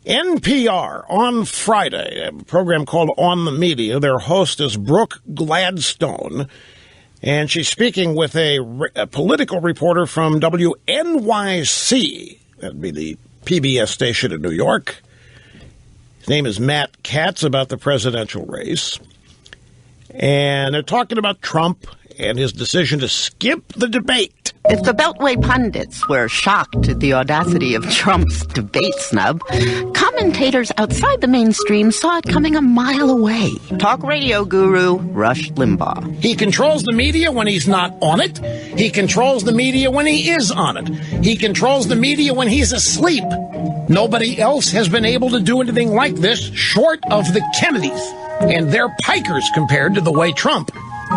NPR on Friday, a program called On the Media. Their host is Brooke Gladstone, and she's speaking with a political reporter from WNYC. That'd be the PBS station in New York. His name is Matt Katz, about the presidential race. And they're talking about Trump and his decision to skip the debate. If the Beltway pundits were shocked at the audacity of Trump's debate snub, commentators outside the mainstream saw it coming a mile away. Talk radio guru Rush Limbaugh. He controls the media when he's not on it. He controls the media when he is on it. He controls the media when he's asleep. Nobody else has been able to do anything like this short of the Kennedys. And they're pikers compared to the way Trump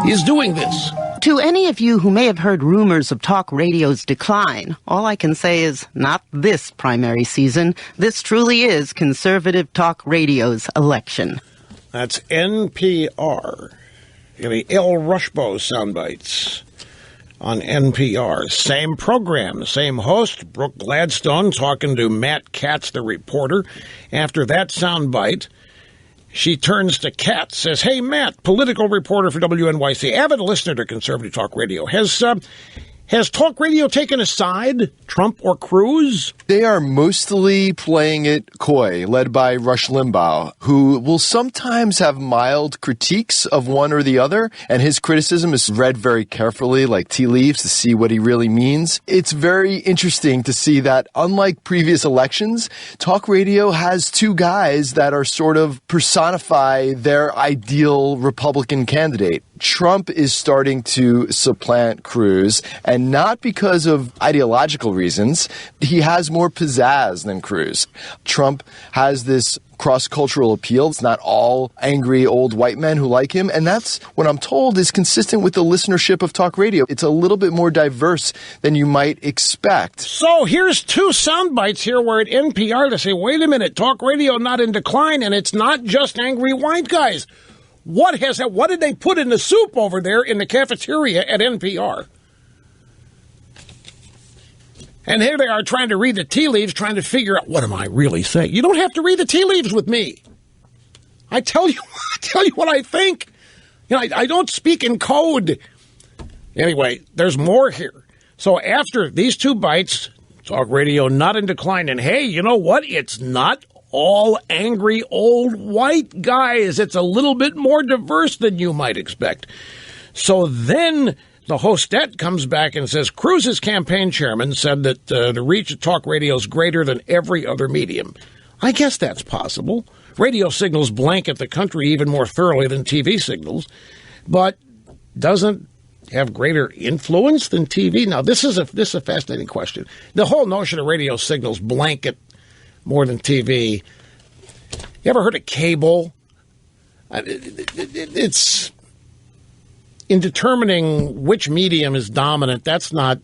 is doing this. To any of you who may have heard rumors of talk radio's decline, all I can say is not this primary season. This truly is conservative talk radio's election. That's NPR. The El Rushbo soundbites on NPR. Same program, same host, Brooke Gladstone, talking to Matt Katz, the reporter. After that soundbite, she turns to Katz, says, "Hey, Matt, political reporter for WNYC, avid listener to conservative talk radio. Has talk radio taken a side, Trump or Cruz?" They are mostly playing it coy, led by Rush Limbaugh, who will sometimes have mild critiques of one or the other, and his criticism is read very carefully, like tea leaves, to see what he really means. It's very interesting to see that, unlike previous elections, talk radio has two guys that are sort of personify their ideal Republican candidate. Trump is starting to supplant Cruz, and not because of ideological reasons. He has more pizzazz than Cruz. Trump has this cross-cultural appeal. It's not all angry old white men who like him, and that's what I'm told is consistent with the listenership of talk radio. It's a little bit more diverse than you might expect. So here's two sound bites here where at NPR they say, wait a minute, talk radio not in decline, and it's not just angry white guys. What did they put in the soup over there in the cafeteria at NPR? And here they are trying to read the tea leaves, trying to figure out, what am I really saying? You don't have to read the tea leaves with me. I tell you what I think. You know, I don't speak in code. Anyway, there's more here. So after these two bites, talk radio not in decline. And hey, you know what? It's not all angry old white guys. It's a little bit more diverse than you might expect. So then the hostette comes back and says, Cruz's campaign chairman said that the reach of talk radio is greater than every other medium. I guess that's possible. Radio signals blanket the country even more thoroughly than TV signals, but doesn't have greater influence than TV. Now, this is a fascinating question. The whole notion of radio signals blanket more than TV. You ever heard of cable? It's in determining which medium is dominant. That's not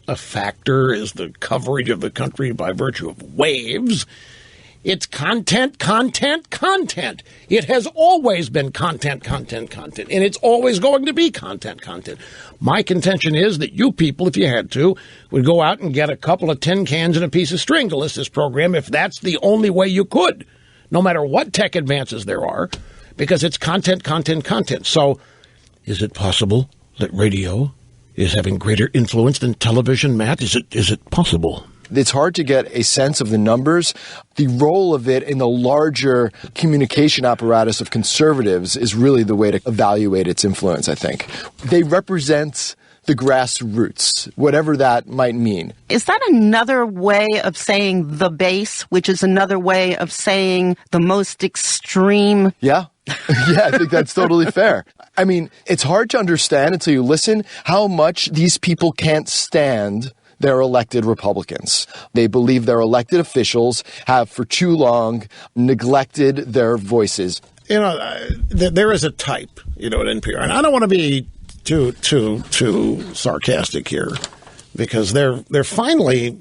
a factor. Is the coverage of the country by virtue of waves? It's content. It has always been content, and it's always going to be content. My contention is that you people, if you had to, would go out and get a couple of tin cans and a piece of string to list this program if that's the only way you could, no matter what tech advances there are, because it's content. So is it possible that radio is having greater influence than television, Matt? Is it possible? It's hard to get a sense of the numbers. The role of it in the larger communication apparatus of conservatives is really the way to evaluate its influence, I think. They represent the grassroots, whatever that might mean. Is that another way of saying the base, which is another way of saying the most extreme? Yeah. Yeah, I think that's totally fair. I mean, it's hard to understand until you listen how much these people can't stand their elected Republicans. They believe their elected officials have for too long neglected their voices. You know, there is a type, at NPR, and I don't want to be too sarcastic here because they're finally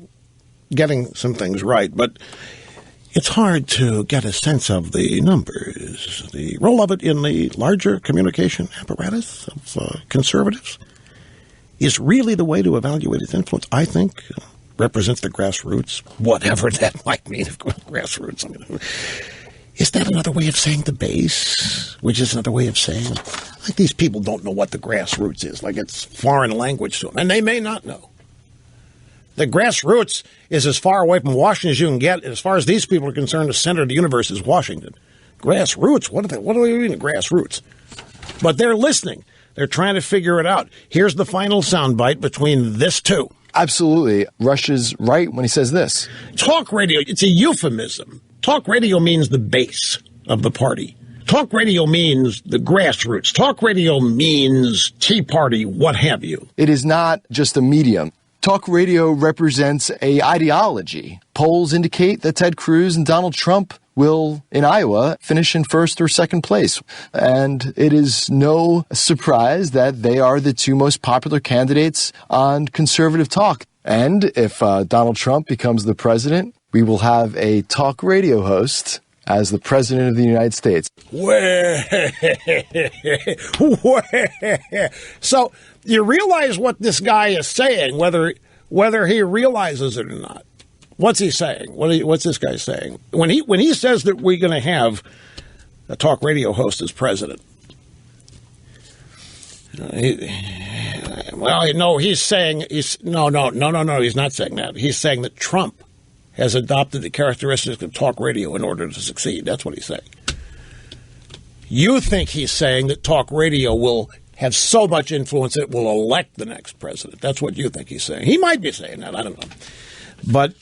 getting some things right, but it's hard to get a sense of the numbers, the role of it in the larger communication apparatus of conservatives is really the way to evaluate its influence, I think. represents the grassroots, whatever that might mean, grassroots. I mean, is that another way of saying the base? Which is another way of saying, like, these people don't know what the grassroots is. Like, it's foreign language to them. And they may not know. The grassroots is as far away from Washington as you can get. As far as these people are concerned, the center of the universe is Washington. Grassroots? What do they mean, the grassroots? But they're listening. They're trying to figure it out. Here's the final soundbite between this two. Absolutely. Rush is right when he says this. Talk radio, it's a euphemism. Talk radio means the base of the party. Talk radio means the grassroots. Talk radio means Tea Party, what have you. It is not just a medium. Talk radio represents a ideology. Polls indicate that Ted Cruz and Donald Trump will, in Iowa, finish in first or second place. And it is no surprise that they are the two most popular candidates on conservative talk. And if Donald Trump becomes the president, we will have a talk radio host as the president of the United States. So you realize what this guy is saying, whether he realizes it or not. What's he saying? What's this guy saying? When he says that we're going to have a talk radio host as president, he's saying he's not saying that. He's saying that Trump has adopted the characteristics of talk radio in order to succeed. That's what he's saying. You think he's saying that talk radio will have so much influence that it will elect the next president. That's what you think he's saying. He might be saying that. I don't know. But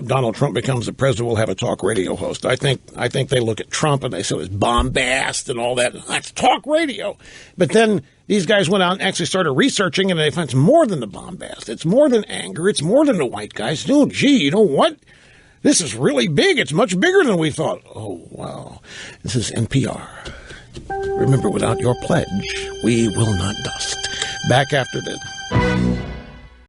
Donald Trump becomes the president, we'll have a talk radio host. I think they look at Trump and they say it's bombast and all that. That's talk radio. But then these guys went out and actually started researching, and they found it's more than the bombast. It's more than anger. It's more than the white guys. Oh, gee, you know what? This is really big. It's much bigger than we thought. Oh, wow. This is NPR. Remember, without your pledge, we will not dust. Back after this.